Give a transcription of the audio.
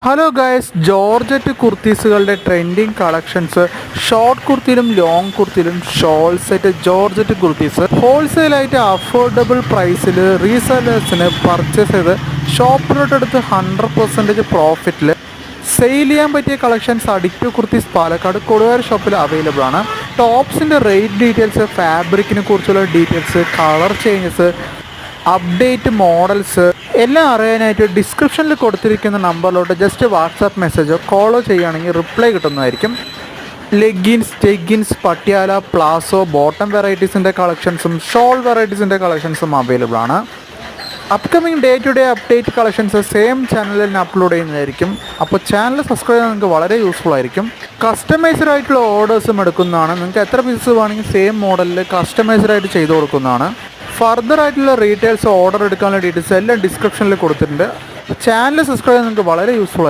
Hello guys, georgette കുർത്തീസുകളുടെ trending collections short കുർത്തിയിലും long കുർത്തിയിലും ഷോൾ സെറ്റ് ജോർജറ്റ് കുർത്തീസ് ഹോൾസെയിലായിട്ട് അഫോർഡബിൾ പ്രൈസിൽ റീസെല്ലേഴ്സിന് പർച്ചേസ് ചെയ്ത് ഷോപ്പിലോട്ടെടുത്ത് 100% പ്രോഫിറ്റിൽ സെയിൽ ചെയ്യാൻ പറ്റിയ കളക്ഷൻസ് അഡിക്റ്റീവ് കുർത്തീസ് പാലക്കാട് കൊടുവായൂർ ഷോപ്പിൽ അവൈലബിൾ ആണ്. ടോപ്സിൻ്റെ റേറ്റ് ഡീറ്റെയിൽസ്, ഫാബ്രിക്കിനെ കുറിച്ചുള്ള details, colour changes, update models എല്ലാം അറിയാനായിട്ട് ഡിസ്ക്രിപ്ഷനിൽ കൊടുത്തിരിക്കുന്ന നമ്പറിലോട്ട് ജസ്റ്റ് വാട്സാപ്പ് മെസ്സേജോ കോളോ ചെയ്യുകയാണെങ്കിൽ റിപ്ലൈ കിട്ടുന്നതായിരിക്കും. Leggings, jeggings, Patiala, palazzo, bottom വെറൈറ്റീസിൻ്റെ കളക്ഷൻസും ഷോൾ വെറൈറ്റീസിൻ്റെ കളക്ഷൻസും അവൈലബിൾ ആണ്. Upcoming day to day update collections same ചാനലിൽ തന്നെ അപ്ലോഡ് ചെയ്യുന്നതായിരിക്കും. അപ്പോൾ ചാനൽ സബ്സ്ക്രൈബ് ചെയ്യാൻ നിങ്ങൾക്ക് വളരെ യൂസ്ഫുൾ ആയിരിക്കും. കസ്റ്റമൈസ്ഡ് ആയിട്ടുള്ള ഓർഡേഴ്സും എടുക്കുന്നതാണ്. നിങ്ങൾക്ക് എത്ര പീസസ് വേണമെങ്കിൽ സെയിം മോഡലിൽ കസ്റ്റമൈസ്ഡ് ആയിട്ട് ചെയ്ത് കൊടുക്കുന്നതാണ്. ഫർദർ ആയിട്ടുള്ള റീറ്റെയിൽസ്, ഓർഡർ എടുക്കാനുള്ള ഡീറ്റെയിൽസ് എല്ലാം ഡിസ്ക്രിപ്ഷനിൽ കൊടുത്തിട്ടുണ്ട്. ചാനൽ സബ്സ്ക്രൈബ് ചെയ്യാൻ നിങ്ങൾക്ക് വളരെ യൂസ്ഫുൾ ആയിരിക്കും.